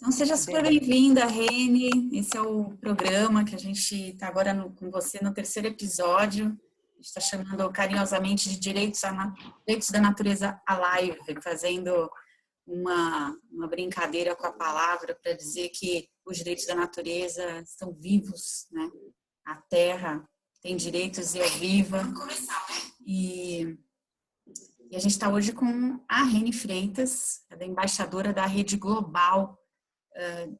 Então, seja super bem-vinda, Reni. Esse é o programa que a gente está agora com você no terceiro episódio. A gente está chamando carinhosamente de Direitos da Natureza Alive, fazendo uma brincadeira com a palavra para dizer que os direitos da natureza estão vivos, né? A Terra tem direitos e é viva. E a gente está hoje com a Reni Freitas, da embaixadora da Rede Global.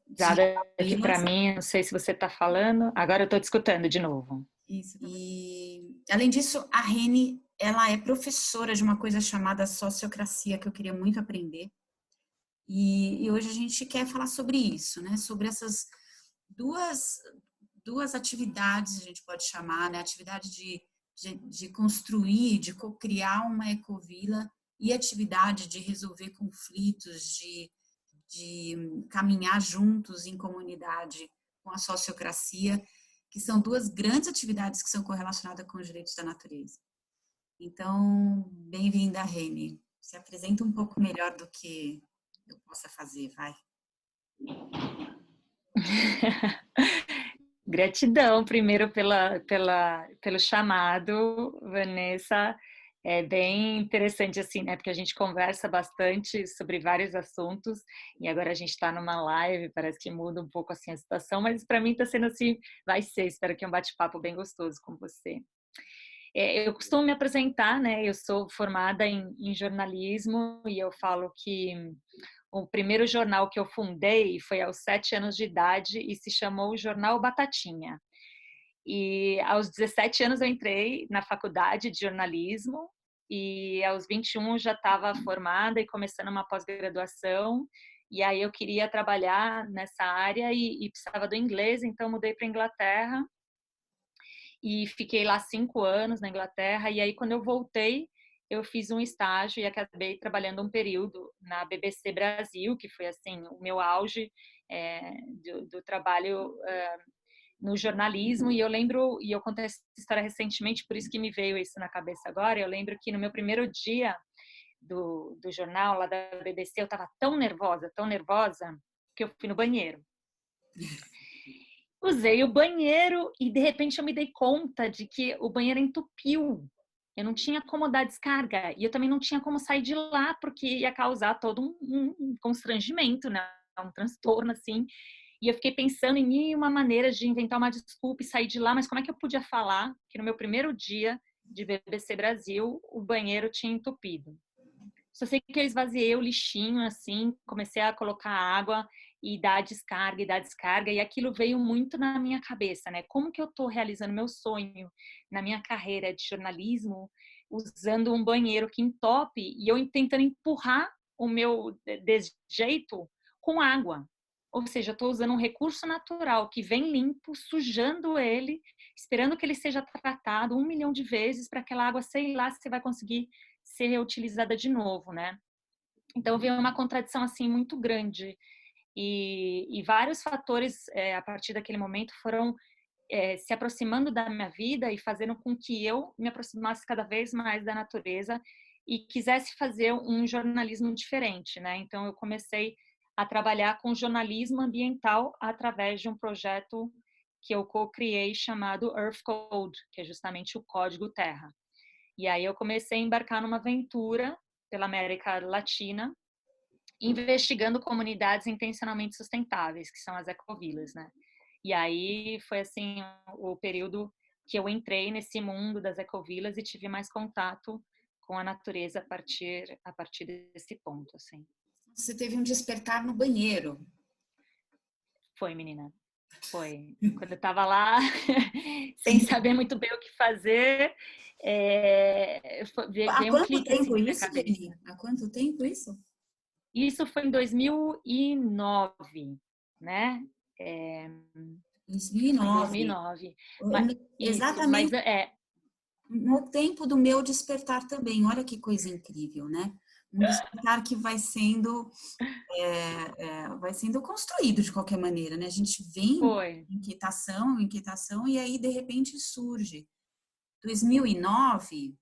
Dada aqui para mim, não sei se você está falando, agora eu estou te escutando de novo. Isso. E, além disso, a Reni, ela é professora de uma coisa chamada sociocracia, que eu queria muito aprender. E hoje a gente quer falar sobre isso, né? Sobre essas duas atividades, a gente pode chamar, né? Atividade de construir, de co-criar uma ecovila e atividade de resolver conflitos, de caminhar juntos em comunidade com a sociocracia, que são duas grandes atividades que são correlacionadas com os direitos da natureza. Então, bem-vinda, Reni. Se apresenta um pouco melhor do que eu possa fazer, vai. Gratidão, primeiro, pelo chamado, Vanessa. É bem interessante, assim, né? Porque a gente conversa bastante sobre vários assuntos e agora a gente está numa live, parece que muda um pouco, assim, a situação, mas para mim está sendo assim, vai ser, espero que é um bate-papo bem gostoso com você. Eu costumo me apresentar, né? Eu sou formada em jornalismo e eu falo que o primeiro jornal que eu fundei foi aos 7 anos de idade e se chamou Jornal Batatinha. E aos 17 anos eu entrei na faculdade de jornalismo e aos 21 eu já estava formada e começando uma pós-graduação. E aí eu queria trabalhar nessa área e precisava do inglês, então mudei para a Inglaterra e fiquei lá 5 anos na Inglaterra. E aí quando eu voltei, eu fiz um estágio e acabei trabalhando um período na BBC Brasil, que foi assim o meu auge do trabalho no jornalismo. E eu lembro, e eu contei essa história recentemente, por isso que me veio isso na cabeça agora. Eu lembro que no meu primeiro dia do jornal lá da BBC, eu estava tão nervosa, que eu fui no banheiro. Usei o banheiro e de repente eu me dei conta de que o banheiro entupiu. Eu não tinha como dar descarga e eu também não tinha como sair de lá porque ia causar todo um constrangimento, né? Um transtorno assim. E eu fiquei pensando em uma maneira de inventar uma desculpa e sair de lá, mas como é que eu podia falar que no meu primeiro dia de BBC Brasil o banheiro tinha entupido? Só sei que eu esvaziei o lixinho assim, comecei a colocar água e dar descarga, e aquilo veio muito na minha cabeça, né? Como que eu tô realizando meu sonho na minha carreira de jornalismo usando um banheiro que entope e eu tentando empurrar o meu desjeito com água. Ou seja, eu estou usando um recurso natural que vem limpo, sujando ele, esperando que ele seja tratado 1 milhão de vezes para aquela água, sei lá se vai conseguir ser reutilizada de novo, né? Então veio uma contradição assim muito grande e vários fatores a partir daquele momento foram se aproximando da minha vida e fazendo com que eu me aproximasse cada vez mais da natureza e quisesse fazer um jornalismo diferente, né? Então eu comecei a trabalhar com jornalismo ambiental através de um projeto que eu co-criei chamado Earth Code, que é justamente o Código Terra. E aí eu comecei a embarcar numa aventura pela América Latina, investigando comunidades intencionalmente sustentáveis, que são as ecovilas, né? E aí foi assim o período que eu entrei nesse mundo das ecovilas e tive mais contato com a natureza a partir desse ponto, assim. Você teve um despertar no banheiro. Foi, menina. Foi. Quando eu estava lá, sem saber muito bem o que fazer, veio um clique assim na minha cabeça. Jenny? Há quanto tempo isso? Isso foi em 2009, né? 2009. 2009. Exatamente Mas no tempo do meu despertar também. Olha que coisa incrível, né? Um despertar que vai sendo construído de qualquer maneira, né? A gente vem foi. inquietação, e aí de repente surge. 2009,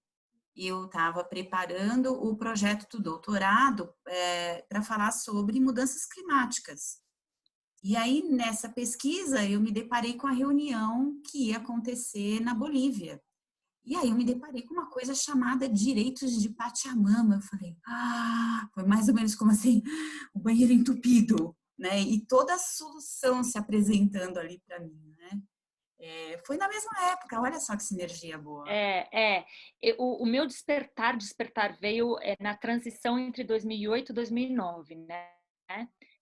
eu estava preparando o projeto do doutorado para falar sobre mudanças climáticas. E aí, nessa pesquisa, eu me deparei com a reunião que ia acontecer na Bolívia. E aí eu me deparei com uma coisa chamada Direitos de Pachamama. Eu falei, foi mais ou menos como assim, o banheiro entupido, né? E toda a solução se apresentando ali para mim, né? Foi na mesma época, olha só que sinergia boa. O meu despertar veio na transição entre 2008 e 2009, né?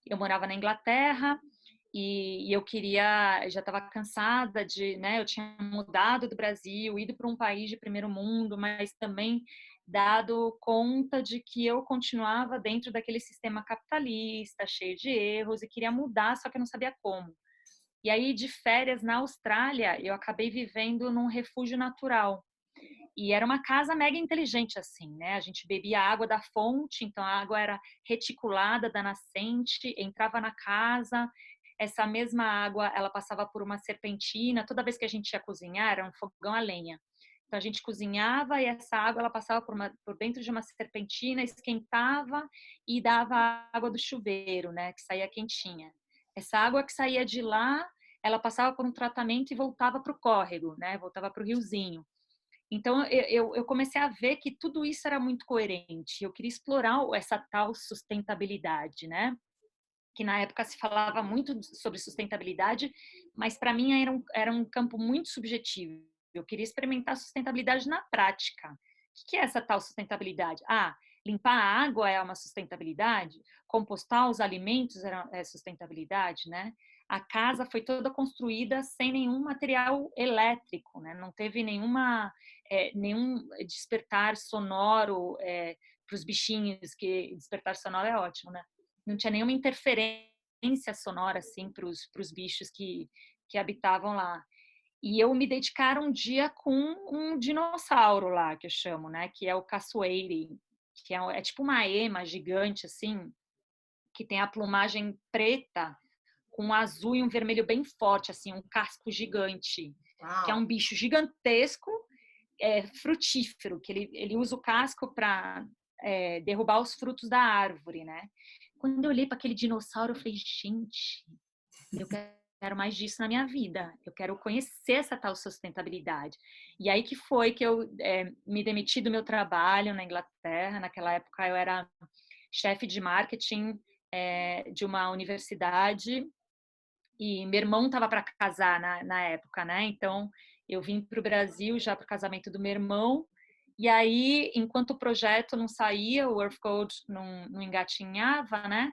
Eu morava na Inglaterra e eu já estava cansada de, né? Eu tinha mudado do Brasil, ido para um país de primeiro mundo, mas também dado conta de que eu continuava dentro daquele sistema capitalista, cheio de erros, e queria mudar, só que eu não sabia como. E aí, de férias na Austrália, eu acabei vivendo num refúgio natural. E era uma casa mega inteligente, assim, né? A gente bebia água da fonte, então a água era reticulada da nascente, entrava na casa, essa mesma água, ela passava por uma serpentina. Toda vez que a gente ia cozinhar, era um fogão a lenha. Então a gente cozinhava e essa água, ela passava por dentro de uma serpentina, esquentava e dava a água do chuveiro, né? Que saía quentinha. Essa água que saía de lá, ela passava por um tratamento e voltava para o córrego, né? Voltava para o riozinho. Então, eu comecei a ver que tudo isso era muito coerente. Eu queria explorar essa tal sustentabilidade, né? Que na época se falava muito sobre sustentabilidade, mas para mim era um campo muito subjetivo. Eu queria experimentar sustentabilidade na prática. O que é essa tal sustentabilidade? Limpar a água é uma sustentabilidade? Compostar os alimentos é sustentabilidade, né? A casa foi toda construída sem nenhum material elétrico, né? Não teve nenhum despertar sonoro para os bichinhos, que despertar sonoro é ótimo, né? Não tinha nenhuma interferência sonora assim para os bichos que habitavam lá. E eu me dedicar um dia com um dinossauro lá, que eu chamo, né? Que é o caçoeire, que é tipo uma ema gigante, assim, que tem a plumagem preta com um azul e um vermelho bem forte, assim, um casco gigante, que é Uau. um bicho gigantesco, frutífero, que ele usa o casco para derrubar os frutos da árvore, né? Quando eu olhei para aquele dinossauro, eu falei, gente, eu quero mais disso na minha vida. Eu quero conhecer essa tal sustentabilidade. E aí que foi que eu me demiti do meu trabalho na Inglaterra. Naquela época eu era chefe de marketing de uma universidade e meu irmão estava para casar na época, né? Então eu vim para o Brasil já para o casamento do meu irmão. E aí, enquanto o projeto não saía, o Earth Code não engatinhava, né?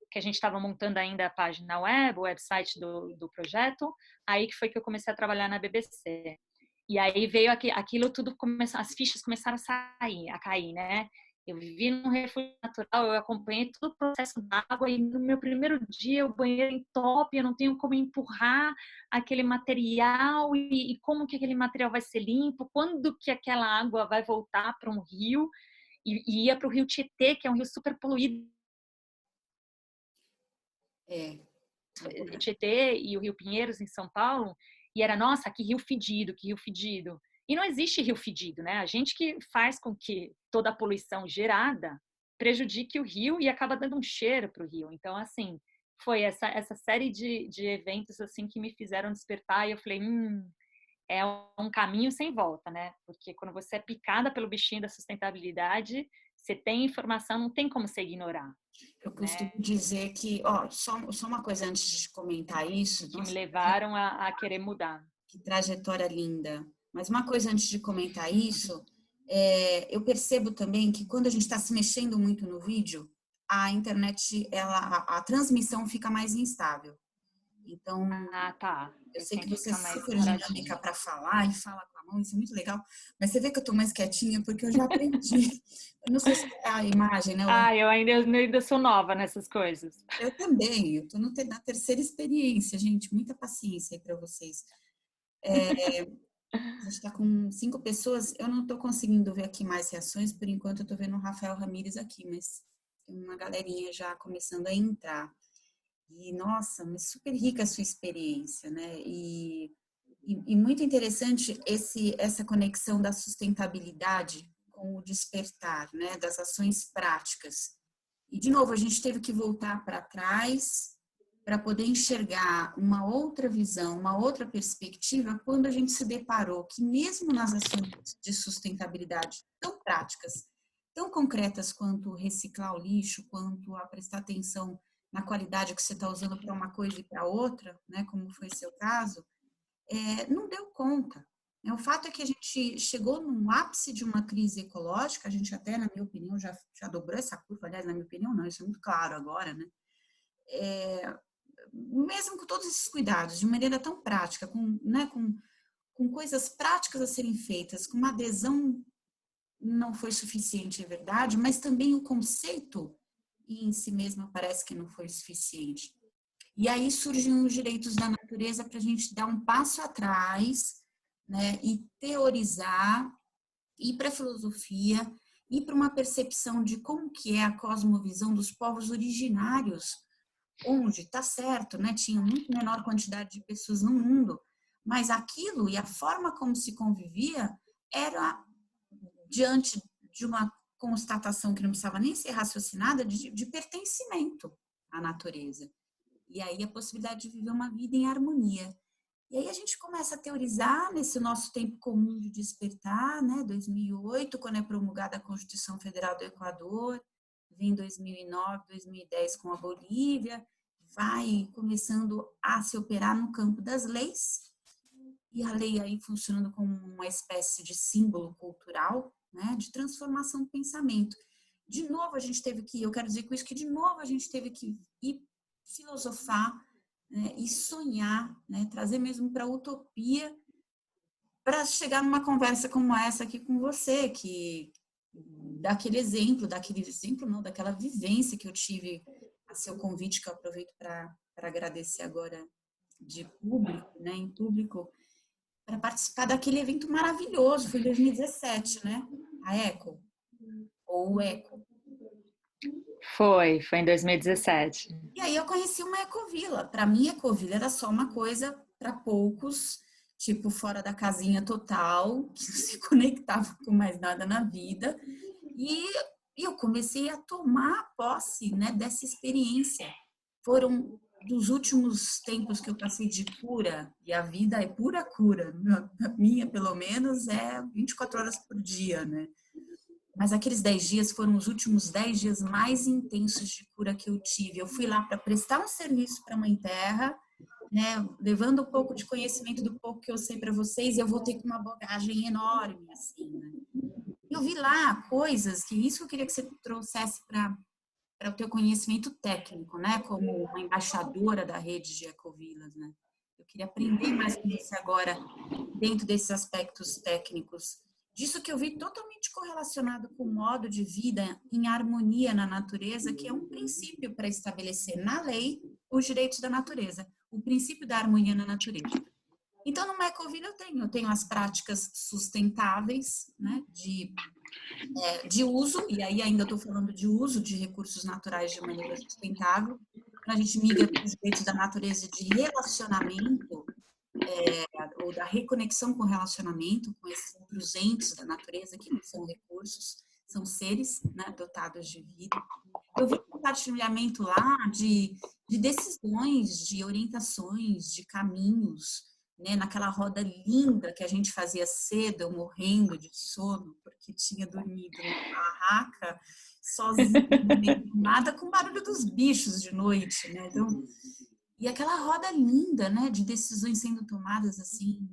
Que a gente estava montando ainda a página web, o website do projeto, aí que foi que eu comecei a trabalhar na BBC. E aí veio aquilo tudo, as fichas começaram a cair, né? Eu vivi num refúgio natural, eu acompanhei todo o processo da água e no meu primeiro dia o banheiro entope, eu não tenho como empurrar aquele material e como que aquele material vai ser limpo, quando que aquela água vai voltar para um rio e ia para o rio Tietê, que é um rio super poluído. Tietê e o Rio Pinheiros, em São Paulo, e era, nossa, que rio fedido, que rio fedido. E não existe rio fedido, né? A gente que faz com que toda a poluição gerada prejudique o rio e acaba dando um cheiro para o rio. Então, assim, foi essa série de eventos assim que me fizeram despertar e eu falei, é um caminho sem volta, né? Porque quando você é picada pelo bichinho da sustentabilidade, você tem informação, não tem como você ignorar. Eu costumo Né? dizer que, só uma coisa antes de comentar isso, Que me nossa, levaram a querer mudar. que trajetória linda. Mas uma coisa antes de comentar isso, eu percebo também que quando a gente está se mexendo muito no vídeo, a internet, a transmissão fica mais instável. Então, Tá. eu Eu sei tenho que que você é ficar mais super dinâmica paradinha. para falar e fala com a mão, isso é muito legal. Mas você vê que eu estou mais quietinha porque eu já aprendi. Eu não sei se é a imagem, né? Eu ainda sou nova nessas coisas. Eu também, eu estou na terceira experiência, gente. Muita paciência aí para vocês. A gente está com 5 pessoas. Eu não estou conseguindo ver aqui mais reações. Por enquanto, eu estou vendo o Rafael Ramírez aqui, mas tem uma galerinha já começando a entrar. E, nossa, mas super rica a sua experiência, né? E muito interessante essa conexão da sustentabilidade com o despertar, né? Das ações práticas. E, de novo, a gente teve que voltar para trás para poder enxergar uma outra visão, uma outra perspectiva, quando a gente se deparou que mesmo nas ações de sustentabilidade tão práticas, tão concretas quanto reciclar o lixo, quanto a prestar atenção na qualidade que você está usando para uma coisa e para outra, né, como foi seu caso, não deu conta. O fato é que a gente chegou num ápice de uma crise ecológica, a gente até, na minha opinião, já dobrou essa curva, aliás, na minha opinião não, isso é muito claro agora, né? Mesmo com todos esses cuidados, de maneira tão prática, com coisas práticas a serem feitas, com uma adesão não foi suficiente, é verdade, mas também o conceito em si mesmo parece que não foi suficiente. E aí surgem os direitos da natureza para a gente dar um passo atrás, né, e teorizar, ir para a filosofia, ir para uma percepção de como que é a cosmovisão dos povos originários, onde, tá certo, né, tinha muito menor quantidade de pessoas no mundo, mas aquilo e a forma como se convivia era diante de uma constatação que não precisava nem ser raciocinada, de pertencimento à natureza. E aí a possibilidade de viver uma vida em harmonia. E aí a gente começa a teorizar nesse nosso tempo comum de despertar, né, 2008, quando é promulgada a Constituição Federal do Equador, vem 2009, 2010 com a Bolívia, vai começando a se operar no campo das leis, e a lei aí funcionando como uma espécie de símbolo cultural, né, de transformação do pensamento. De novo a gente teve que, eu quero dizer com isso que de novo a gente teve que ir filosofar, né, e sonhar, né, trazer mesmo para a utopia, para chegar numa conversa como essa aqui com você, que daquele exemplo não, daquela vivência que eu tive a seu convite, que eu aproveito para agradecer agora de público, né, em público, para participar daquele evento maravilhoso, foi em 2017, né, a ECO, ou o ECO. Foi em 2017. E aí eu conheci uma ecovila. Para mim, ecovila era só uma coisa para poucos, tipo fora da casinha total, que não se conectava com mais nada na vida. E eu comecei a tomar posse, né, dessa experiência. Foram dos últimos tempos que eu passei de cura, e a vida é pura cura, a minha pelo menos é 24 horas por dia, né? Mas aqueles 10 dias foram os últimos 10 dias mais intensos de cura que eu tive. Eu fui lá para prestar um serviço para a Mãe Terra, né, levando um pouco de conhecimento do pouco que eu sei para vocês, e eu voltei com uma bagagem enorme, assim, né? Eu vi lá coisas que isso eu queria que você trouxesse para o teu conhecimento técnico, né, como uma embaixadora da rede de ecovilas, né? Eu queria aprender mais com você agora, dentro desses aspectos técnicos, disso que eu vi totalmente correlacionado com o modo de vida em harmonia na natureza, que é um princípio para estabelecer na lei os direitos da natureza, o princípio da harmonia na natureza. Então, numa ecovila eu tenho as práticas sustentáveis, né, de uso, e aí ainda estou falando de uso de recursos naturais de maneira sustentável, quando a gente migra para os direitos da natureza de relacionamento, ou da reconexão com o relacionamento, com esses outros entes da natureza, que não são recursos, são seres, né, dotados de vida. Eu vi um compartilhamento lá de decisões, de orientações, de caminhos, né, naquela roda linda que a gente fazia cedo, eu morrendo de sono, porque tinha dormido na barraca, sozinha, nada com barulho dos bichos de noite, né? Então, e aquela roda linda, né, de decisões sendo tomadas assim,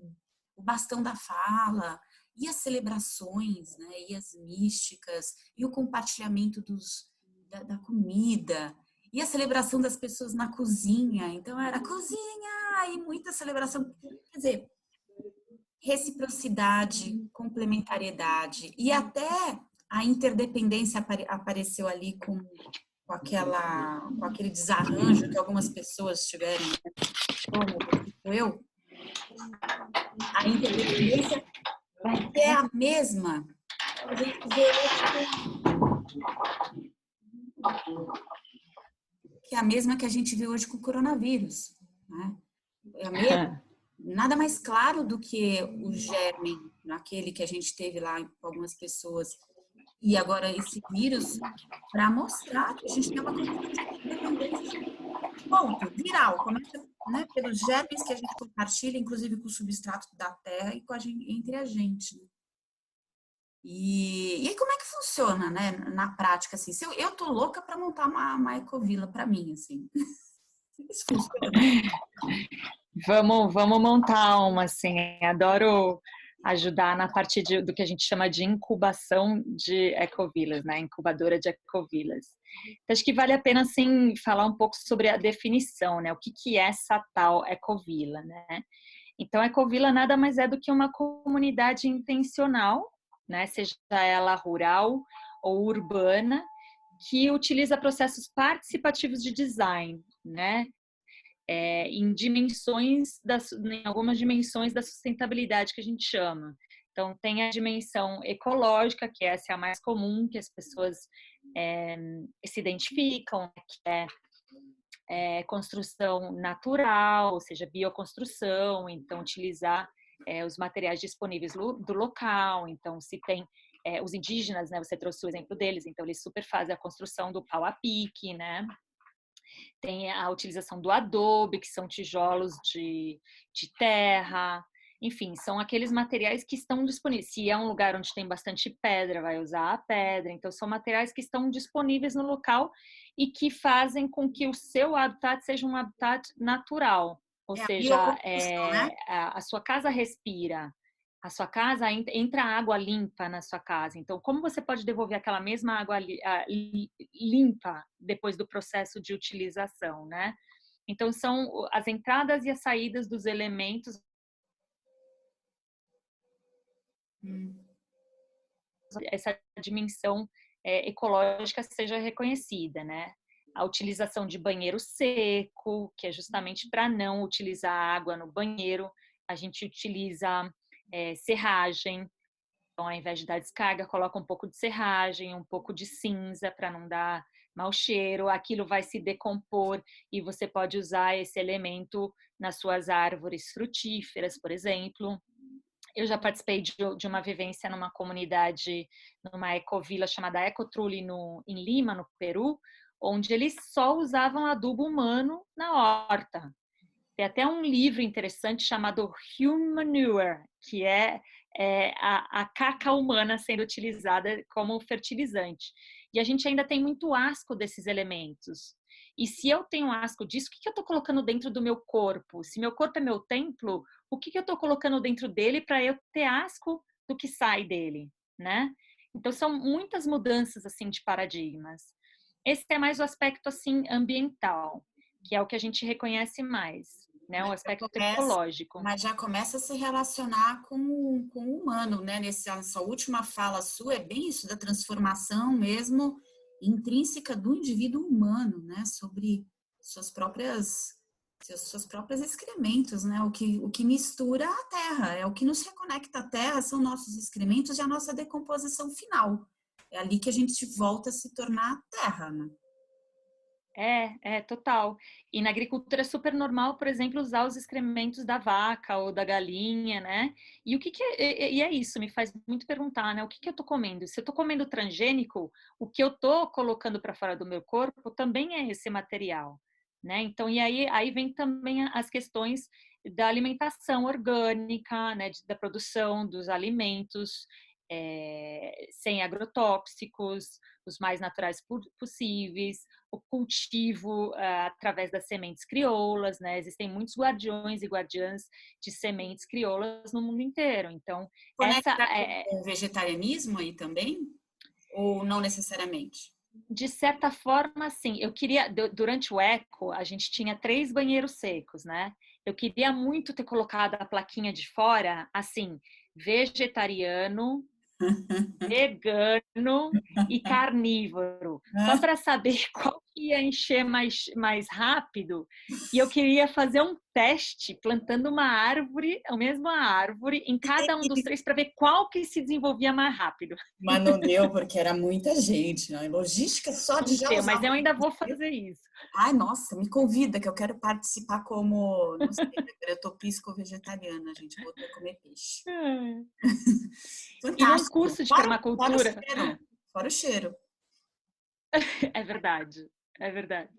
o bastão da fala, e as celebrações, né, e as místicas, e o compartilhamento da comida, e a celebração das pessoas na cozinha. Então, era cozinha e muita celebração. Quer dizer, reciprocidade, complementariedade, e até a interdependência apareceu ali com aquele desarranjo que algumas pessoas tiveram, né? Como eu, a interdependência é a mesma. A gente vê que é a mesma que a gente vê hoje com o coronavírus, né? É a mesma. Nada mais claro do que o germe, aquele que a gente teve lá com algumas pessoas, e agora esse vírus, para mostrar que a gente tem uma condição de dependência ponto, viral, começa, né, pelos germes que a gente compartilha, inclusive com o substrato da terra e com entre a gente. Né? E aí como é que funciona, né, na prática, assim? Se eu tô louca para montar uma ecovila para mim, assim. Isso funciona? Vamos montar uma, assim. Adoro ajudar na parte do que a gente chama de incubação de ecovilas, né? Incubadora de ecovilas. Então, acho que vale a pena, assim, falar um pouco sobre a definição, né? O que é essa tal ecovila, né? Então, a ecovila nada mais é do que uma comunidade intencional, né? Seja ela rural ou urbana, que utiliza processos participativos de design, né? Em em algumas dimensões da sustentabilidade que a gente chama. Então, tem a dimensão ecológica, que essa é a mais comum, que as pessoas se identificam, que é construção natural, ou seja, bioconstrução, então utilizar os materiais disponíveis do local. Então, se tem os indígenas, né, você trouxe o exemplo deles, então eles super fazem a construção do pau a pique, né? Tem a utilização do adobe, que são tijolos de terra, enfim, são aqueles materiais que estão disponíveis. Se é um lugar onde tem bastante pedra, vai usar a pedra. Então, são materiais que estão disponíveis no local e que fazem com que o seu habitat seja um habitat natural. Ou É a seja, bioconstrução, né? a sua casa respira, a sua casa entra água limpa na sua casa. Então, como você pode devolver aquela mesma água limpa depois do processo de utilização, né? Então, são as entradas e as saídas dos elementos, essa dimensão ecológica seja reconhecida, né? A utilização de banheiro seco, que é justamente para não utilizar água no banheiro, a gente utiliza serragem. Então, ao invés de dar descarga, coloca um pouco de serragem, um pouco de cinza para não dar mau cheiro. Aquilo vai se decompor e você pode usar esse elemento nas suas árvores frutíferas, por exemplo. Eu já participei de uma vivência numa comunidade, numa ecovila chamada Ecotrule em Lima, no Peru, onde eles só usavam adubo humano na horta. Tem até um livro interessante chamado Human Manure, que é a caca humana sendo utilizada como fertilizante. E a gente ainda tem muito asco desses elementos. E se eu tenho asco disso, o que eu estou colocando dentro do meu corpo? Se meu corpo é meu templo, o que eu estou colocando dentro dele para eu ter asco do que sai dele, né? Então são muitas mudanças assim de paradigmas. Esse é mais o aspecto assim ambiental, que é o que a gente reconhece mais, né? O aspecto ecológico. Mas já começa a se relacionar com o humano, né? Nessa última fala sua, é bem isso da transformação mesmo intrínseca do indivíduo humano, né? Sobre seus próprios excrementos, né? O que mistura a terra, é o que nos reconecta à terra, são nossos excrementos e a nossa decomposição final. É ali que a gente volta a se tornar terra, né? Total. E na agricultura é super normal, por exemplo, usar os excrementos da vaca ou da galinha, né? E o que e é isso, me faz muito perguntar, né? O que eu tô comendo? Se eu tô comendo transgênico, o que eu tô colocando para fora do meu corpo também é esse material, né? Então, e aí vem também as questões da alimentação orgânica, né? Da produção dos alimentos sem agrotóxicos, os mais naturais possíveis, o cultivo através das sementes crioulas, né? Existem muitos guardiões e guardiãs de sementes crioulas no mundo inteiro. Então, Conecta com o vegetarianismo aí também? Ou não necessariamente? de certa forma, sim. Eu queria, durante o eco, a gente tinha 3 banheiros secos, né? Eu queria muito ter colocado a plaquinha de fora, assim, vegetariano, vegano e carnívoro, só para saber qual que ia encher mais rápido. E eu queria fazer um teste plantando uma árvore, a mesma árvore, em cada um dos 3 para ver qual que se desenvolvia mais rápido. Mas não deu, porque era muita gente, né? Logística só de já Não, usar. mas eu ainda vou fazer isso. Ai, nossa, me convida, que eu quero participar como, não sei, eu tô pisco-vegetariana, gente, vou ter que comer peixe. E num Fantástico. curso de Fora o permacultura, cheiro. Fora o cheiro. é verdade, é verdade.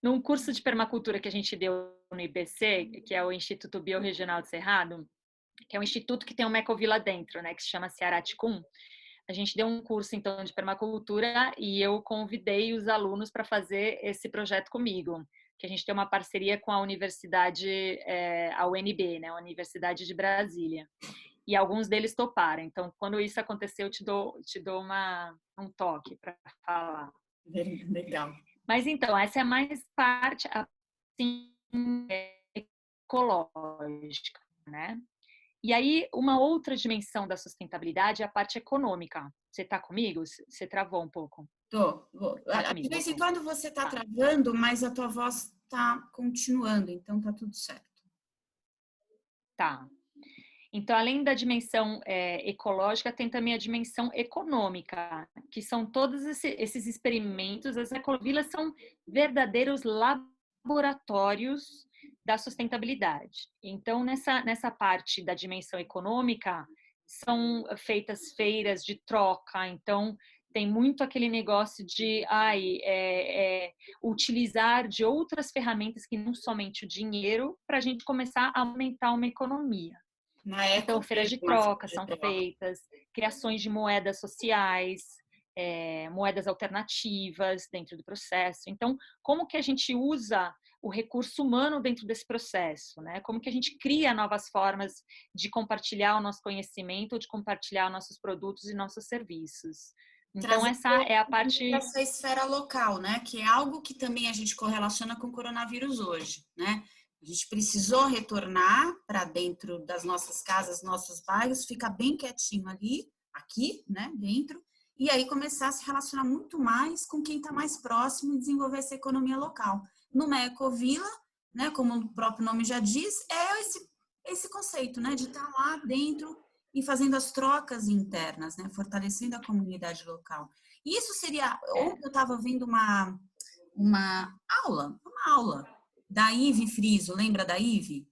num curso de permacultura que a gente deu no IBC, que é o Instituto Biorregional do Cerrado, que é um instituto que tem uma ecovila dentro, né, que se chama Ceará Ticum. A gente deu um curso, então, de permacultura e eu convidei os alunos para fazer esse projeto comigo, que a gente tem uma parceria com a universidade, a UNB, né, a Universidade de Brasília. E alguns deles toparam. Então, quando isso acontecer, eu te dou um toque para falar. Legal. Mas, então, essa é mais parte, assim, ecológica, né? E aí, uma outra dimensão da sustentabilidade é a parte econômica. Você está comigo? Você travou um pouco? Tô. Tá De comigo, vez em voltou. quando você está Tá. travando, mas a tua voz está continuando, então tá tudo certo. Tá. Então, além da dimensão ecológica, tem também a dimensão econômica, que são todos esses experimentos. As ecovilas são verdadeiros laboratórios da sustentabilidade. Então, nessa parte da dimensão econômica, são feitas feiras de troca. Então, tem muito aquele negócio de utilizar de outras ferramentas que não somente o dinheiro, para a gente começar a aumentar uma economia. Na Eco Então, feiras de mesmo, uma feira troca de são troca. feitas, criações de moedas sociais, moedas alternativas dentro do processo. Então, como que a gente usa o recurso humano dentro desse processo, né? Como que a gente cria novas formas de compartilhar o nosso conhecimento, de compartilhar nossos produtos e nossos serviços. Então, Trazendo essa é a parte... essa esfera local, né? Que é algo que também a gente correlaciona com o coronavírus hoje, né? A gente precisou retornar para dentro das nossas casas, nossos bairros, ficar bem quietinho ali, aqui, né? Dentro, e aí começar a se relacionar muito mais com quem está mais próximo e desenvolver essa economia local. Numa ecovila, né? Como o próprio nome já diz, é esse conceito, né? De estar lá dentro e fazendo as trocas internas, né? Fortalecendo a comunidade local. E isso seria. Ontem eu estava vendo uma aula da Ive Friso, lembra da Ive?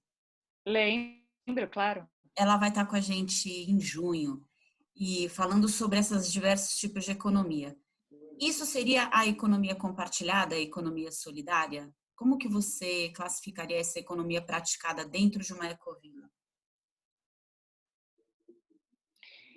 Lembro, claro. Ela vai estar com a gente em junho e falando sobre esses diversos tipos de economia. Isso seria a economia compartilhada, a economia solidária? Como que você classificaria essa economia praticada dentro de uma ecovila?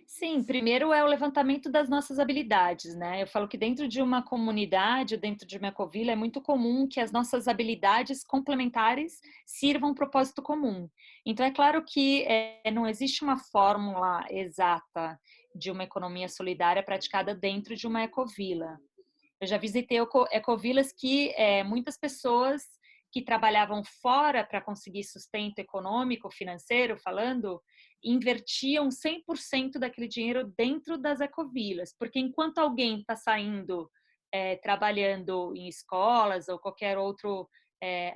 Sim, primeiro é o levantamento das nossas habilidades, né? Eu falo que dentro de uma comunidade, dentro de uma ecovila, é muito comum que as nossas habilidades complementares sirvam um propósito comum. Então, é claro que não existe uma fórmula exata de uma economia solidária praticada dentro de uma ecovila. Eu já visitei ecovilas que muitas pessoas que trabalhavam fora para conseguir sustento econômico, financeiro, falando, invertiam 100% daquele dinheiro dentro das ecovilas, porque enquanto alguém está saindo trabalhando em escolas ou qualquer outro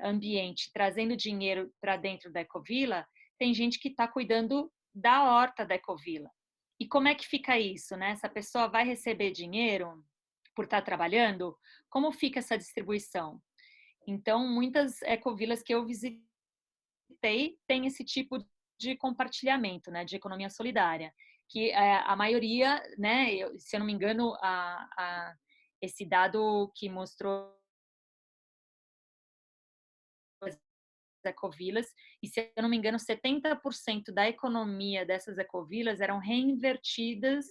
ambiente, trazendo dinheiro para dentro da ecovila, tem gente que está cuidando da horta da ecovila. E como é que fica isso, né? Essa pessoa vai receber dinheiro por estar trabalhando? Como fica essa distribuição? Então, muitas ecovilas que eu visitei têm esse tipo de compartilhamento, né, de economia solidária, que a maioria, né, se eu não me engano, esse dado que mostrou as ecovilas, e se eu não me engano, 70% da economia dessas ecovilas eram reinvestidas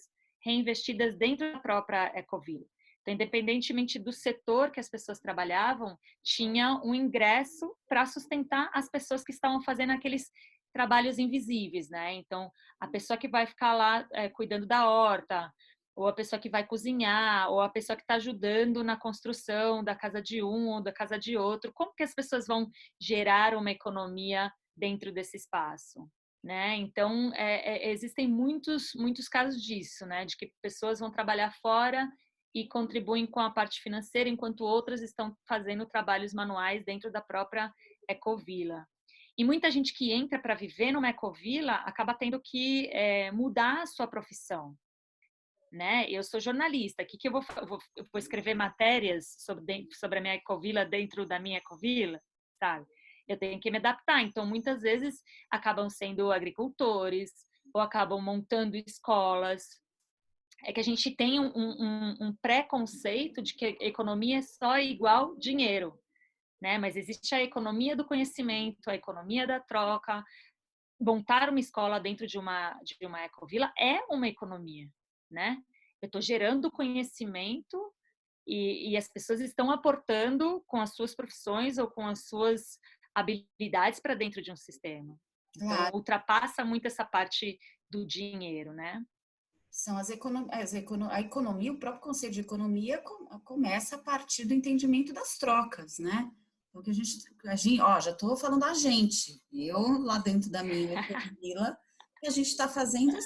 dentro da própria ecovila. Então, independentemente do setor que as pessoas trabalhavam, tinha um ingresso para sustentar as pessoas que estavam fazendo aqueles trabalhos invisíveis, né? Então, a pessoa que vai ficar lá cuidando da horta, ou a pessoa que vai cozinhar, ou a pessoa que está ajudando na construção da casa de um ou da casa de outro. Como que as pessoas vão gerar uma economia dentro desse espaço? Né? Então, existem muitos casos disso, né? De que pessoas vão trabalhar fora e contribuem com a parte financeira, enquanto outras estão fazendo trabalhos manuais dentro da própria ecovila. E muita gente que entra para viver numa ecovila acaba tendo que mudar a sua profissão. Né? Eu sou jornalista, o que eu vou escrever matérias sobre a minha ecovila dentro da minha ecovila, sabe? Eu tenho que me adaptar, então muitas vezes acabam sendo agricultores ou acabam montando escolas. É que a gente tem um preconceito de que economia é só igual dinheiro, né? Mas existe a economia do conhecimento, a economia da troca. Montar uma escola dentro de uma ecovila é uma economia, né? Eu estou gerando conhecimento e as pessoas estão aportando com as suas profissões ou com as suas habilidades para dentro de um sistema. Então, Claro. ultrapassa muito essa parte do dinheiro, né? São a economia, o próprio conceito de economia começa a partir do entendimento das trocas, né? Então, que a gente, ó, já estou falando a gente, eu lá dentro da minha ecovila, o que a gente está fazendo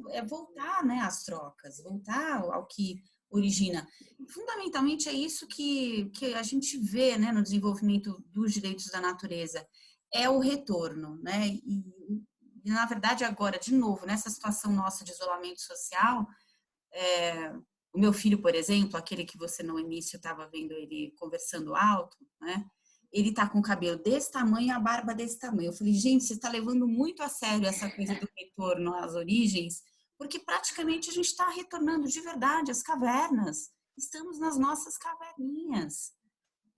é voltar, né, às trocas, voltar ao que origina. Fundamentalmente é isso que a gente vê, né, no desenvolvimento dos direitos da natureza, é o retorno, né? E, na verdade, agora, de novo, nessa situação nossa de isolamento social, o meu filho, por exemplo, aquele que você no início estava vendo ele conversando alto, né? Ele tá com o cabelo desse tamanho e a barba desse tamanho. Eu falei, gente, você está levando muito a sério essa coisa do retorno às origens, porque praticamente a gente está retornando de verdade às cavernas. Estamos nas nossas caverninhas,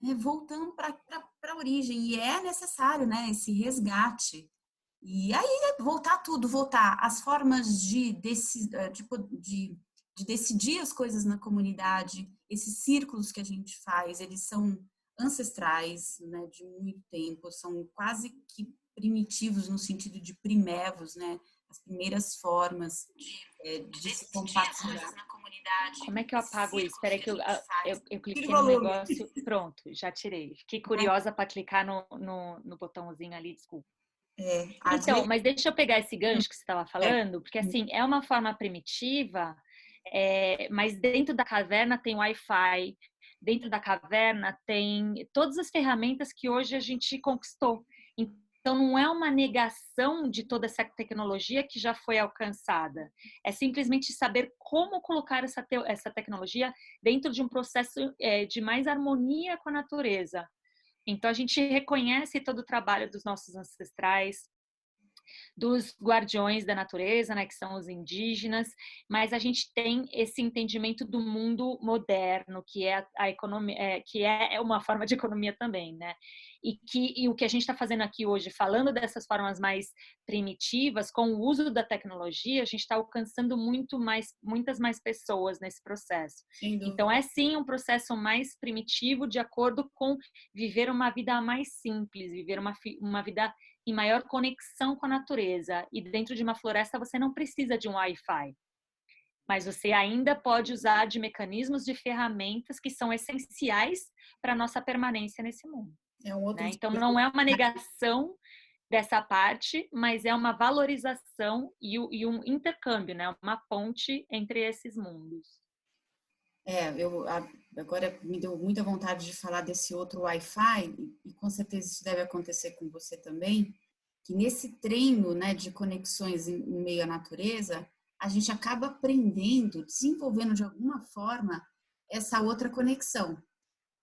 né? Voltando para a origem. E é necessário, né, esse resgate. E aí voltar às formas de decidir as coisas na comunidade. Esses círculos que a gente faz, eles são ancestrais, né, de muito tempo, são quase que primitivos no sentido de primevos, né, as primeiras formas de se compartilhar. Como é que eu apago isso? Espera aí que eu cliquei no Volume. negócio. Pronto, já tirei. Fiquei curiosa para clicar no botãozinho ali, desculpa. Então, mas deixa eu pegar esse gancho que você estava falando, porque assim, é uma forma primitiva, mas dentro da caverna tem Wi-Fi, dentro da caverna tem todas as ferramentas que hoje a gente conquistou. Então, não é uma negação de toda essa tecnologia que já foi alcançada. É simplesmente saber como colocar essa tecnologia dentro de um processo de mais harmonia com a natureza. Então, a gente reconhece todo o trabalho dos nossos ancestrais, dos guardiões da natureza, né, que são os indígenas, mas a gente tem esse entendimento do mundo moderno, que é a economia, que é uma forma de economia também, né? E o que a gente está fazendo aqui hoje, falando dessas formas mais primitivas, com o uso da tecnologia, a gente está alcançando muitas mais pessoas nesse processo. Então, é sim um processo mais primitivo, de acordo com viver uma vida mais simples, viver uma vida em maior conexão com a natureza. E dentro de uma floresta você não precisa de um Wi-Fi, mas você ainda pode usar de mecanismos, de ferramentas que são essenciais para a nossa permanência nesse mundo. Né? Então não é uma negação dessa parte, mas é uma valorização e um intercâmbio, né? Uma ponte entre esses mundos. Agora me deu muita vontade de falar desse outro Wi-Fi, e com certeza isso deve acontecer com você também, que nesse treino, né, de conexões em meio à natureza, a gente acaba aprendendo, desenvolvendo de alguma forma essa outra conexão.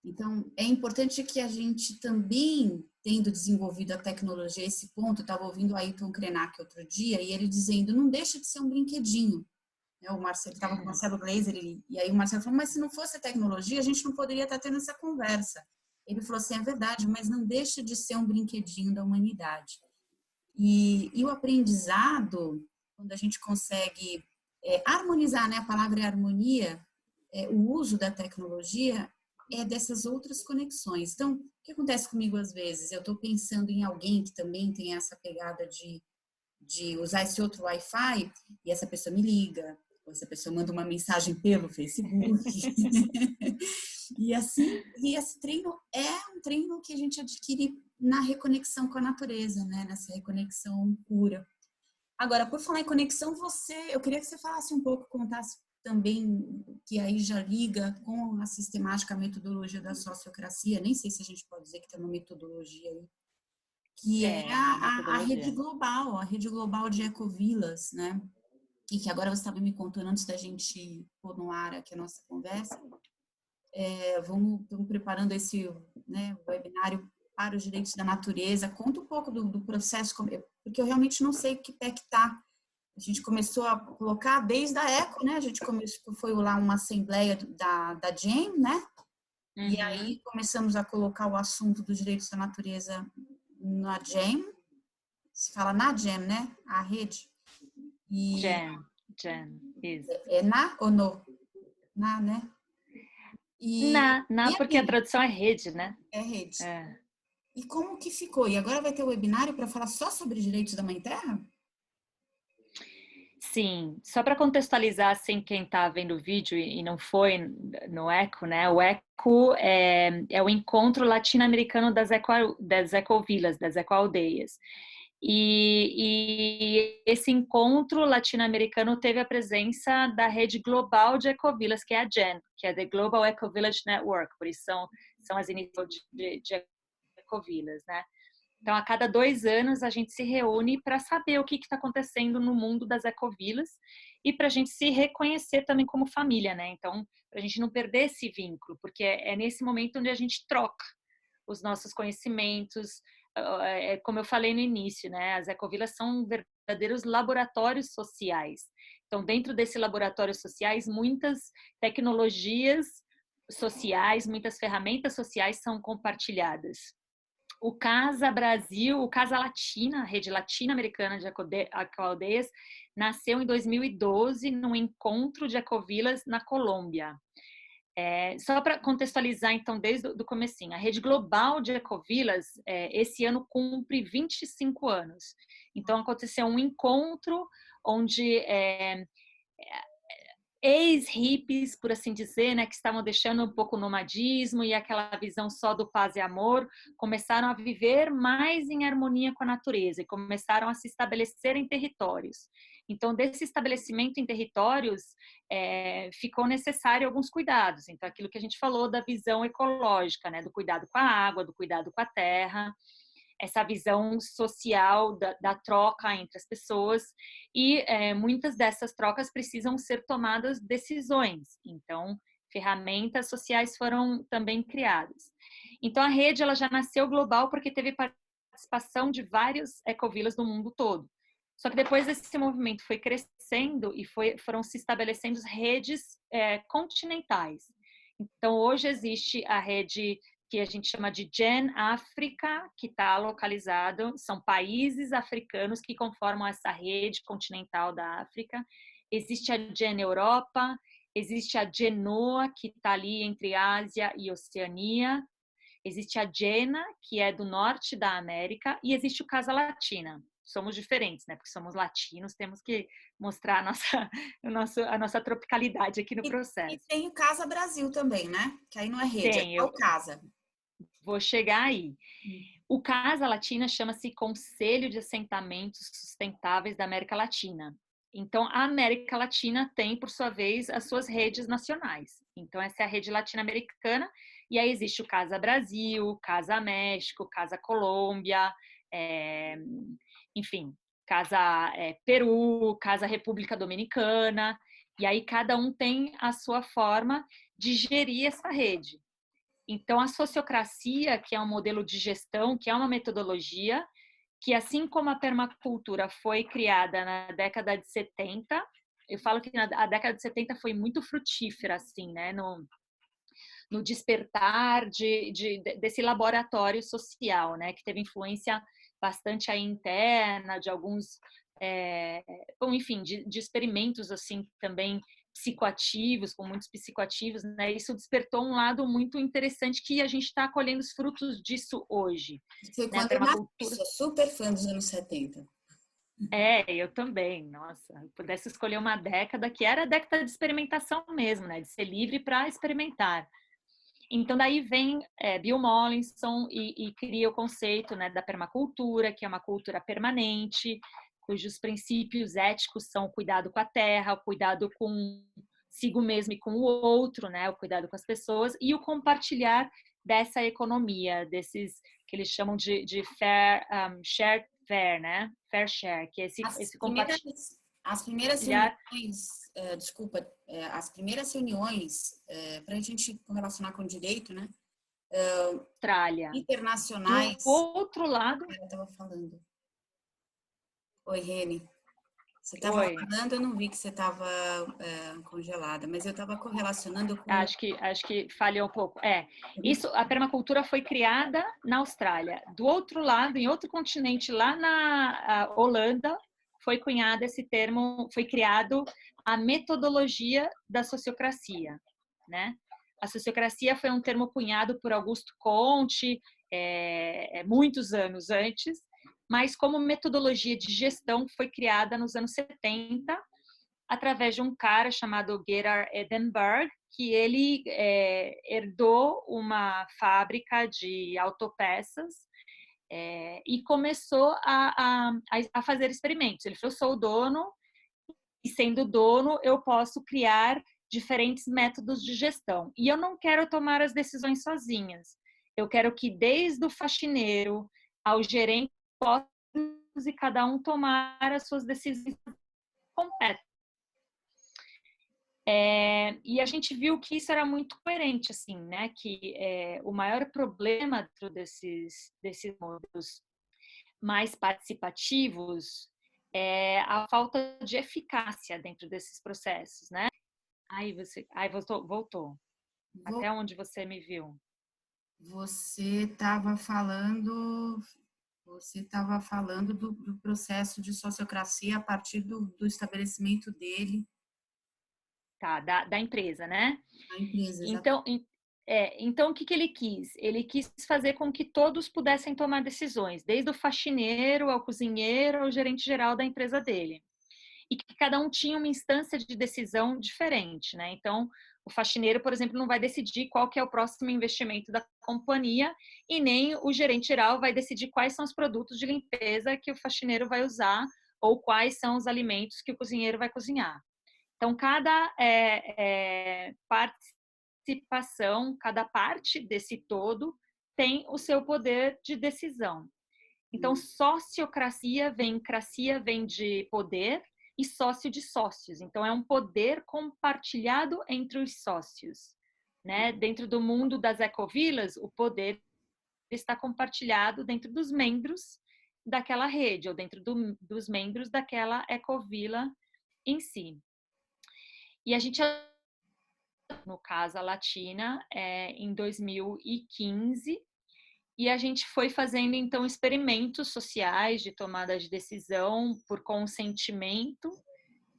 Então, é importante que a gente também, tendo desenvolvido a tecnologia a esse ponto, eu estava ouvindo o Ayrton Krenak outro dia, e ele dizendo, não deixa de ser um brinquedinho. O Marcelo estava com o Marcelo Gleiser, e aí o Marcelo falou, mas se não fosse a tecnologia, a gente não poderia estar tendo essa conversa. Ele falou assim, é verdade, mas não deixa de ser um brinquedinho da humanidade. E o aprendizado, quando a gente consegue harmonizar, né, a palavra é harmonia, o uso da tecnologia é dessas outras conexões. Então, o que acontece comigo às vezes? Eu estou pensando em alguém que também tem essa pegada de usar esse outro Wi-Fi, e essa pessoa me liga, ou essa pessoa manda uma mensagem pelo Facebook. E assim, esse treino é um treino que a gente adquire na reconexão com a natureza, né? Nessa reconexão pura. Agora, por falar em conexão, eu queria que você falasse um pouco, contasse também, que aí já liga com a sistemática, a metodologia da sociocracia, nem sei se a gente pode dizer que tem uma metodologia aí, que é a rede global de ecovilas, né? E que agora você estava me contando antes da gente pôr no ar aqui a nossa conversa. Estamos preparando esse, né, webinário para os direitos da natureza. Conta um pouco do processo, porque eu realmente não sei que pé que está. A gente começou a colocar desde a ECO, né? A gente foi lá uma assembleia da GEM, né? E aí começamos a colocar o assunto dos direitos da natureza na GEM, se fala na GEM, né? A rede. E GEM, isso. é na ou no? Na, né? E Porque a aí, tradução é rede, né? é rede. É. E como que ficou? E agora vai ter o webinário para falar só sobre direitos da Mãe Terra? Sim, só para contextualizar assim, quem está vendo o vídeo e não foi no ECO, né? O ECO é o encontro latino-americano das ecovilas, das ecoaldeias. E esse encontro latino-americano teve a presença da rede global de ecovilas, que é a GEN, que é the Global Eco Village Network, por isso são as iniciais de ecovilas, né? Então, a cada 2 anos, a gente se reúne para saber o que está acontecendo no mundo das ecovilas e para a gente se reconhecer também como família, né? Então, para a gente não perder esse vínculo, porque é nesse momento onde a gente troca os nossos conhecimentos. Como eu falei no início, né? As ecovilas são verdadeiros laboratórios sociais. Então, dentro desse laboratórios sociais, muitas tecnologias sociais, muitas ferramentas sociais são compartilhadas. O Casa Brasil, o Casa Latina, a rede latino-americana de ecoaldeias, nasceu em 2012 num encontro de ecovilas na Colômbia. Só para contextualizar, então, desde o comecinho, a rede global de ecovilas, esse ano cumpre 25 anos. Então, aconteceu um encontro onde ex-hippies, por assim dizer, né, que estavam deixando um pouco o nomadismo e aquela visão só do paz e amor, começaram a viver mais em harmonia com a natureza e começaram a se estabelecer em territórios. Então, desse estabelecimento em territórios, ficou necessário alguns cuidados. Então, aquilo que a gente falou da visão ecológica, né, do cuidado com a água, do cuidado com a terra, essa visão social da troca entre as pessoas e muitas dessas trocas precisam ser tomadas decisões. Então, ferramentas sociais foram também criadas. Então, a rede ela já nasceu global porque teve participação de vários ecovilas do mundo todo. Só que depois esse movimento foi crescendo e foram se estabelecendo redes continentais. Então, hoje existe a rede que a gente chama de GEN África, que está localizado, são países africanos que conformam essa rede continental da África. Existe a GEN Europa, existe a GENOA, que está ali entre Ásia e Oceania, existe a GENA, que é do norte da América, e existe o Casa Latina. Somos diferentes, né? Porque somos latinos, temos que mostrar a nossa tropicalidade aqui no processo. E tem o Casa Brasil também, né? Que aí não é rede, é o Casa. Vou chegar aí. O Casa Latina chama-se Conselho de Assentamentos Sustentáveis da América Latina. Então, a América Latina tem, por sua vez, as suas redes nacionais. Então, essa é a rede latino-americana, e aí existe o Casa Brasil, Casa México, Casa Colômbia, enfim, Casa Peru, Casa República Dominicana, e aí cada um tem a sua forma de gerir essa rede. Então, a sociocracia, que é um modelo de gestão, que é uma metodologia, que assim como a permacultura foi criada na década de 70, eu falo que a década de 70 foi muito frutífera, assim, né, no despertar desse laboratório social, né, que teve influência bastante aí interna, de alguns, enfim, de experimentos, assim, também psicoativos, com muitos psicoativos, né? Isso despertou um lado muito interessante que a gente está colhendo os frutos disso hoje. Foi quando eu nasci, sou super fã dos anos 70. Eu também, nossa, eu pudesse escolher uma década que era a década de experimentação mesmo, né? De ser livre para experimentar. Então, daí vem Bill Mollison e cria o conceito, né, da permacultura, que é uma cultura permanente, cujos princípios éticos são o cuidado com a terra, o cuidado consigo mesmo e com o outro, né, o cuidado com as pessoas e o compartilhar dessa economia, desses que eles chamam de shared fair, né, fair share, que é esse compartilhar. As primeiras reuniões, as primeiras reuniões para a gente relacionar com o direito, né? Austrália. Internacionais. Do outro lado. Eu estava falando. Oi, Reni. Você estava Oi. falando, eu não vi que você estava congelada, mas eu estava correlacionando com... Acho que falhou um pouco. Isso, a permacultura foi criada na Austrália. Do outro lado, em outro continente, lá na Holanda, foi cunhado esse termo, foi criado a metodologia da sociocracia, né? A sociocracia foi um termo cunhado por Augusto Comte, muitos anos antes, mas como metodologia de gestão foi criada nos anos 70 através de um cara chamado Gerard Edinburgh, que ele herdou uma fábrica de autopeças e começou a fazer experimentos. Ele falou, sou o dono e sendo dono eu posso criar diferentes métodos de gestão. E eu não quero tomar as decisões sozinhas. Eu quero que desde o faxineiro ao gerente possa e cada um tomar as suas decisões completas. E a gente viu que isso era muito coerente, assim, né? Que o maior problema dentro desses modelos mais participativos é a falta de eficácia dentro desses processos, né? Voltou. Até onde você me viu? Você estava falando do processo de sociocracia a partir do estabelecimento dele. Tá, da empresa, né? A empresa, Então, o que ele quis? Ele quis fazer com que todos pudessem tomar decisões, desde o faxineiro ao cozinheiro ao gerente geral da empresa dele. E que cada um tinha uma instância de decisão diferente, né? Então, o faxineiro, por exemplo, não vai decidir qual que é o próximo investimento da companhia e nem o gerente geral vai decidir quais são os produtos de limpeza que o faxineiro vai usar ou quais são os alimentos que o cozinheiro vai cozinhar. Então, cada participação, cada parte desse todo tem o seu poder de decisão. Então, sociocracia vem de poder e sócio de sócios. Então, é um poder compartilhado entre os sócios. Né? Dentro do mundo das ecovilas, o poder está compartilhado dentro dos membros daquela rede ou dentro dos membros daquela ecovila em si. E a gente, no caso, a Latina, em 2015, e a gente foi fazendo, então, experimentos sociais de tomada de decisão por consentimento,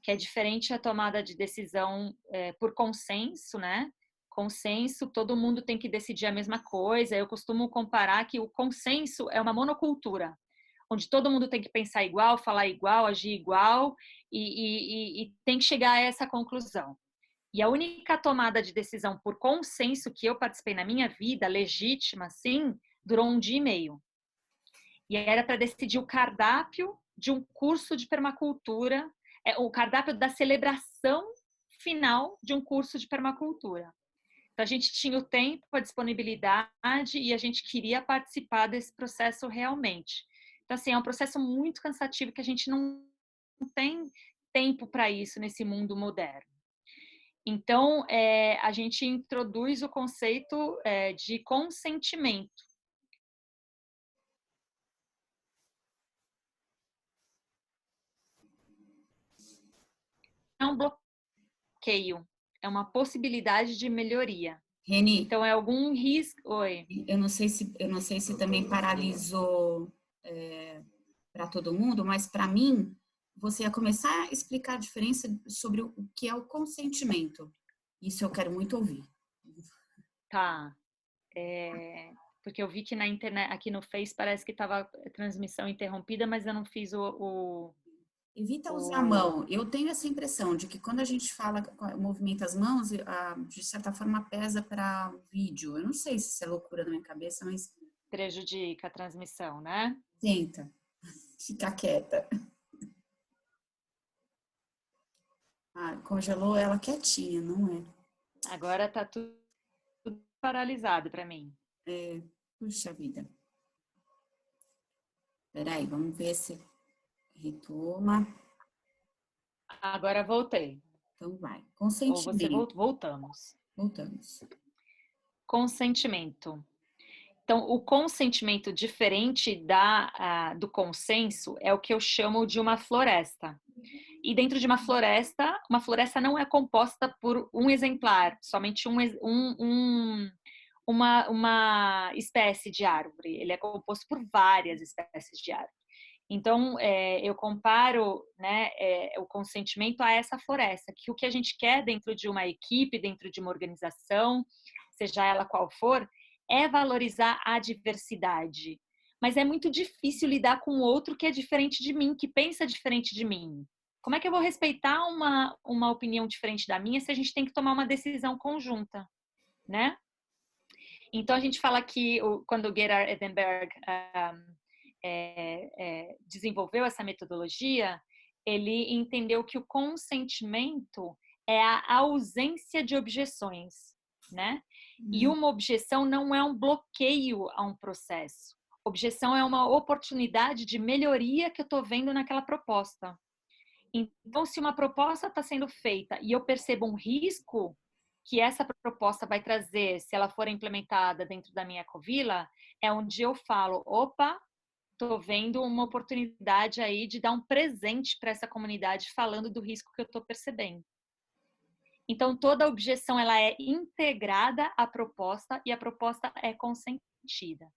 que é diferente da tomada de decisão por consenso, né? Consenso, todo mundo tem que decidir a mesma coisa. Eu costumo comparar que o consenso é uma monocultura, onde todo mundo tem que pensar igual, falar igual, agir igual e tem que chegar a essa conclusão. E a única tomada de decisão por consenso que eu participei na minha vida, legítima, sim, durou 1 dia e meio. E era para decidir o cardápio de um curso de permacultura, o cardápio da celebração final de um curso de permacultura. Então, a gente tinha o tempo, a disponibilidade e a gente queria participar desse processo realmente. Então, assim, é um processo muito cansativo que a gente não tem tempo para isso nesse mundo moderno. Então, a gente introduz o conceito de consentimento. É um bloqueio, é uma possibilidade de melhoria. Reni, Então, é algum risco... Oi. eu não sei se também paralisou para todo mundo, mas para mim, você ia começar a explicar a diferença sobre o que é o consentimento. Isso eu quero muito ouvir. Tá. Porque eu vi que na internet, aqui no Face, parece que estava a transmissão interrompida, mas eu não fiz Evita usar a mão. Eu tenho essa impressão de que quando a gente fala, movimenta as mãos, de certa forma pesa para o vídeo. Eu não sei se isso é loucura na minha cabeça, mas... Prejudica a transmissão, né? Tenta. Fica quieta. Congelou ela quietinha, não é? Agora tá tudo paralisado para mim. Puxa vida. Peraí, vamos ver se retoma. Agora voltei. Então vai. Ou você Consentimento. voltamos. Voltamos. Consentimento. Então, o consentimento diferente do consenso é o que eu chamo de uma floresta. E dentro de uma floresta não é composta por um exemplar, somente uma espécie de árvore. Ele é composto por várias espécies de árvore. Então, eu comparo, né, o consentimento a essa floresta, que o que a gente quer dentro de uma equipe, dentro de uma organização, seja ela qual for, é valorizar a diversidade. Mas é muito difícil lidar com outro que é diferente de mim, que pensa diferente de mim. Como é que eu vou respeitar uma opinião diferente da minha se a gente tem que tomar uma decisão conjunta, né? Então, a gente fala que quando o Gerhard Edenberg desenvolveu essa metodologia, ele entendeu que o consentimento é a ausência de objeções, né? E uma objeção não é um bloqueio a um processo. Objeção é uma oportunidade de melhoria que eu estou vendo naquela proposta. Então, se uma proposta está sendo feita e eu percebo um risco que essa proposta vai trazer, se ela for implementada dentro da minha ecovila, é onde eu falo, opa, estou vendo uma oportunidade aí de dar um presente para essa comunidade falando do risco que eu estou percebendo. Então, toda objeção ela é integrada à proposta e a proposta é consentida.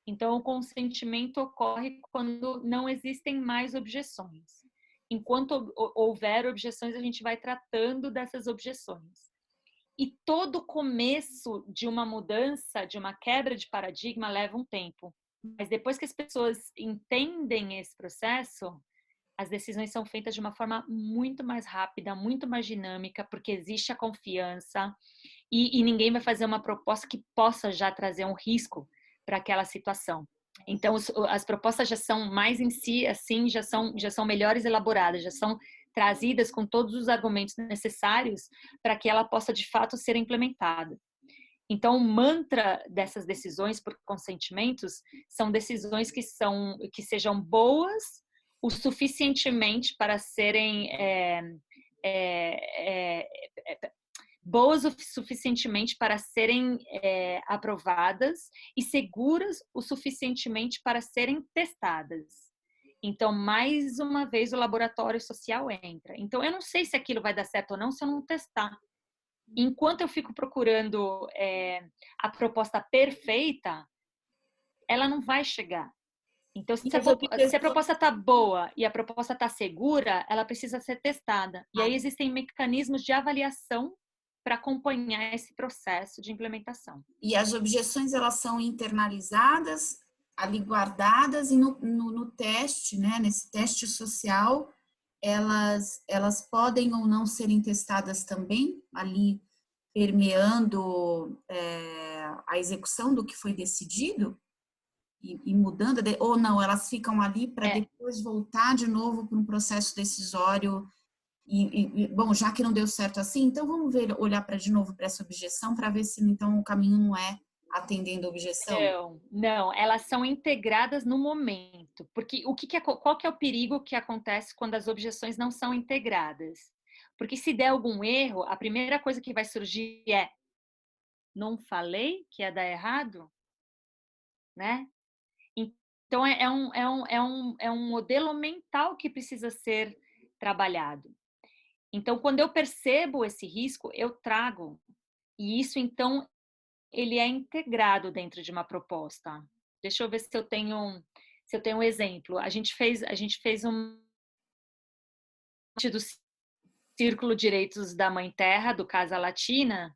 Então, o consentimento ocorre quando não existem mais objeções. Enquanto houver objeções, a gente vai tratando dessas objeções. E todo começo de uma mudança, de uma quebra de paradigma, leva um tempo. Mas depois que as pessoas entendem esse processo, as decisões são feitas de uma forma muito mais rápida, muito mais dinâmica, porque existe a confiança e ninguém vai fazer uma proposta que possa já trazer um risco para aquela situação. Então, as propostas já são mais em si, assim, já são melhores elaboradas, já são trazidas com todos os argumentos necessários para que ela possa, de fato, ser implementada. Então, o mantra dessas decisões por consentimentos são decisões que sejam boas o suficientemente para serem boas o suficientemente para serem aprovadas e seguras o suficientemente para serem testadas. Então, mais uma vez, o laboratório social entra. Então, eu não sei se aquilo vai dar certo ou não se eu não testar. Enquanto eu fico procurando a proposta perfeita, ela não vai chegar. Então, se a proposta está boa e a proposta está segura, ela precisa ser testada. E aí existem mecanismos de avaliação para acompanhar esse processo de implementação. E as objeções, elas são internalizadas, ali guardadas, e no teste, né, nesse teste social, elas podem ou não serem testadas também, ali permeando a execução do que foi decidido e mudando, ou não, elas ficam ali para depois voltar de novo para um processo decisório. Bom, já que não deu certo assim, então vamos olhar de novo para essa objeção para ver se então o caminho não é atendendo a objeção. Não, elas são integradas no momento, porque qual que é o perigo que acontece quando as objeções não são integradas? Porque se der algum erro, a primeira coisa que vai surgir é: não falei que ia dar errado, né? Então é um modelo mental que precisa ser trabalhado. Então, quando eu percebo esse risco, eu trago. E isso, então, ele é integrado dentro de uma proposta. Deixa eu ver se eu tenho um exemplo. A gente fez um do Círculo Direitos da Mãe Terra, do Casa Latina,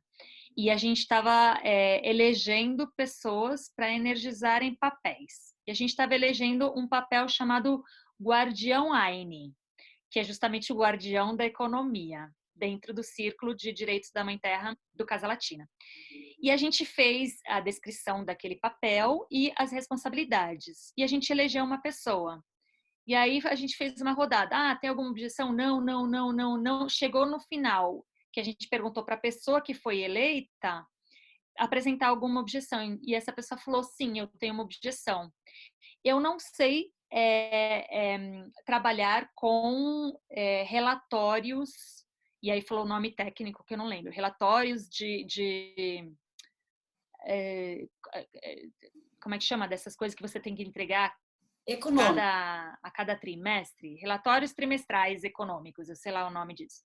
e a gente estava elegendo pessoas para energizarem papéis. E a gente estava elegendo um papel chamado Guardião Aine, que é justamente o guardião da economia, dentro do Círculo de Direitos da Mãe Terra do Casa Latina. E a gente fez a descrição daquele papel e as responsabilidades. E a gente elegeu uma pessoa. E aí a gente fez uma rodada. Tem alguma objeção? Não, não, não, não, não. Chegou no final, que a gente perguntou para a pessoa que foi eleita apresentar alguma objeção. E essa pessoa falou: sim, eu tenho uma objeção. Eu não sei trabalhar com relatórios, e aí falou o nome técnico que eu não lembro, relatórios como é que chama dessas coisas que você tem que entregar Econômico. a cada trimestre, relatórios trimestrais econômicos, eu sei lá o nome disso.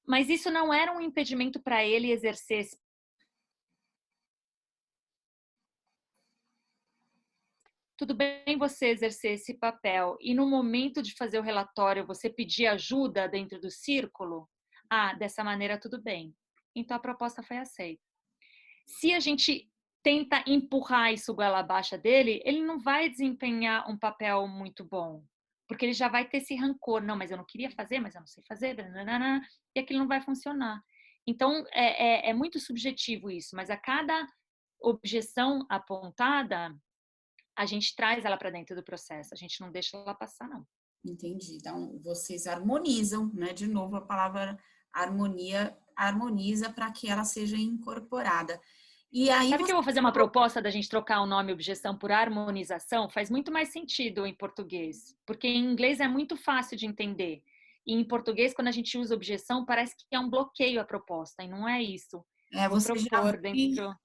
Mas isso não era um impedimento para ele exercer esse... Tudo bem você exercer esse papel e no momento de fazer o relatório você pedir ajuda dentro do círculo? Ah, dessa maneira tudo bem. Então a proposta foi aceita. Se a gente tenta empurrar isso goela abaixo dele, ele não vai desempenhar um papel muito bom. Porque ele já vai ter esse rancor. Não, mas eu não queria fazer, mas eu não sei fazer. Nanana, e aquilo não vai funcionar. Então, é muito subjetivo isso. Mas a cada objeção apontada, a gente traz ela para dentro do processo. A gente não deixa ela passar, não. Entendi. Então, vocês harmonizam, né? De novo, a palavra harmonia harmoniza para que ela seja incorporada. E aí Sabe que você... eu vou fazer uma proposta da gente trocar o nome objeção por harmonização? Faz muito mais sentido em português, porque em inglês é muito fácil de entender. E em português, quando a gente usa objeção, parece que é um bloqueio à proposta, e não é isso. Vou Você já propor dentro...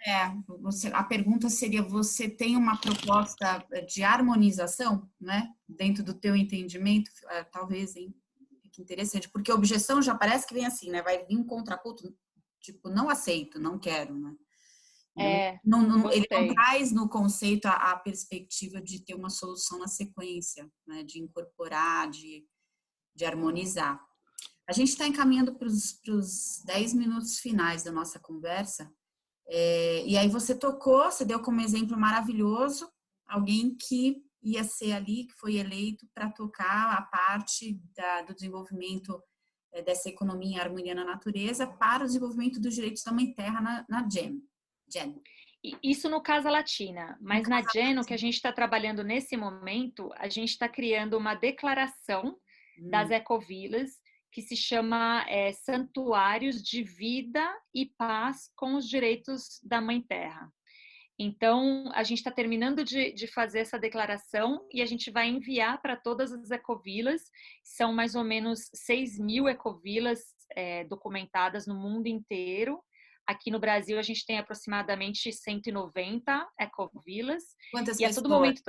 a pergunta seria, você tem uma proposta de harmonização, né? Dentro do teu entendimento, talvez, hein? Que interessante, porque a objeção já parece que vem assim, né? Vai vir um contraponto, tipo, não aceito, não quero, né? Ele não Gostei. traz no conceito a perspectiva de ter uma solução na sequência, né? De incorporar, de harmonizar. A gente está encaminhando para os 10 minutos finais da nossa conversa. E aí você deu como exemplo maravilhoso alguém que ia ser ali, que foi eleito para tocar a parte do desenvolvimento dessa economia em harmonia na natureza para o desenvolvimento dos direitos da Mãe Terra na GEM. Isso no Casa Latina, mas na GEN, o que a gente está trabalhando nesse momento, a gente está criando uma declaração das ecovilas que se chama Santuários de Vida e Paz com os Direitos da Mãe Terra. Então, a gente está terminando de fazer essa declaração e a gente vai enviar para todas as ecovilas. São mais ou menos 6.000 ecovilas documentadas no mundo inteiro. Aqui no Brasil, a gente tem aproximadamente 190 ecovilas. Quantas E a pessoas? todo momento...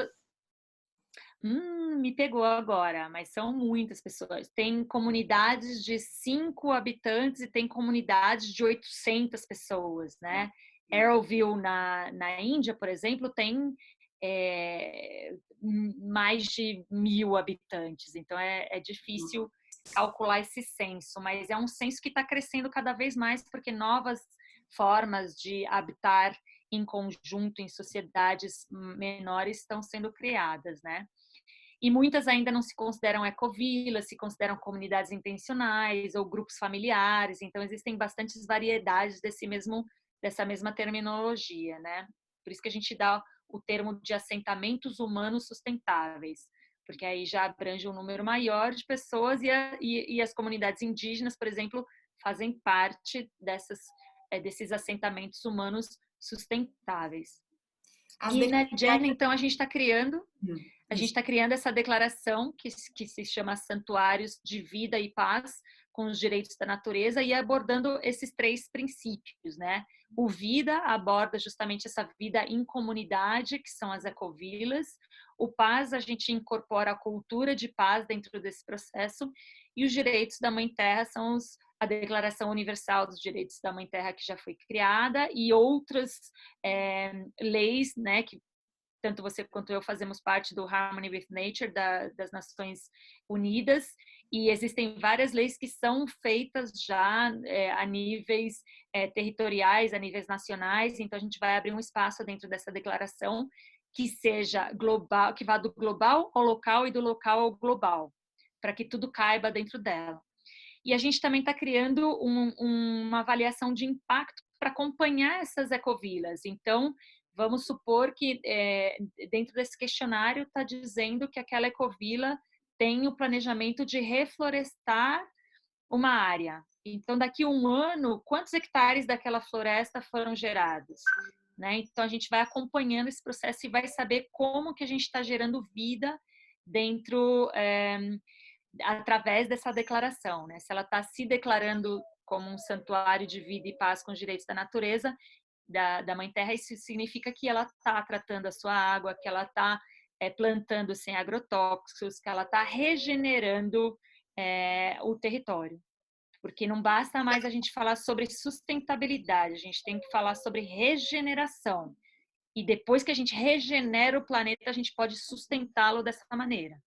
me pegou agora, mas são muitas pessoas. Tem comunidades de 5 habitantes e tem comunidades de 800 pessoas, né? Arrowville, na Índia, por exemplo, tem mais de 1.000 habitantes. Então, é difícil calcular esse censo, mas é um censo que está crescendo cada vez mais porque novas formas de habitar em conjunto, em sociedades menores, estão sendo criadas, né? E muitas ainda não se consideram ecovilas, se consideram comunidades intencionais ou grupos familiares. Então, existem bastantes variedades dessa mesma terminologia, né? Por isso que a gente dá o termo de assentamentos humanos sustentáveis, porque aí já abrange um número maior de pessoas e as comunidades indígenas, por exemplo, fazem parte desses assentamentos humanos sustentáveis. E na Jen, então, a gente está criando essa declaração que se chama Santuários de Vida e Paz com os Direitos da Natureza e abordando esses 3 princípios, né? O Vida aborda justamente essa vida em comunidade, que são as ecovilas. O Paz, a gente incorpora a cultura de paz dentro desse processo. E os Direitos da Mãe Terra são a Declaração Universal dos Direitos da Mãe Terra, que já foi criada, e outras leis, né, que tanto você quanto eu fazemos parte do Harmony with Nature das Nações Unidas, e existem várias leis que são feitas já a níveis territoriais, a níveis nacionais. Então a gente vai abrir um espaço dentro dessa declaração que seja global, que vá do global ao local e do local ao global, para que tudo caiba dentro dela. E a gente também está criando uma avaliação de impacto para acompanhar essas ecovilas. Então, vamos supor que dentro desse questionário está dizendo que aquela ecovila tem o planejamento de reflorestar uma área. Então, daqui a 1 ano, quantos hectares daquela floresta foram gerados? Né? Então, a gente vai acompanhando esse processo e vai saber como que a gente está gerando vida dentro, através dessa declaração. Né? Se ela está se declarando como um santuário de vida e paz com os direitos da natureza, da Mãe Terra, isso significa que ela está tratando a sua água, que ela está plantando sem agrotóxicos, que ela está regenerando o território. Porque não basta mais a gente falar sobre sustentabilidade, a gente tem que falar sobre regeneração. E depois que a gente regenera o planeta, a gente pode sustentá-lo dessa maneira.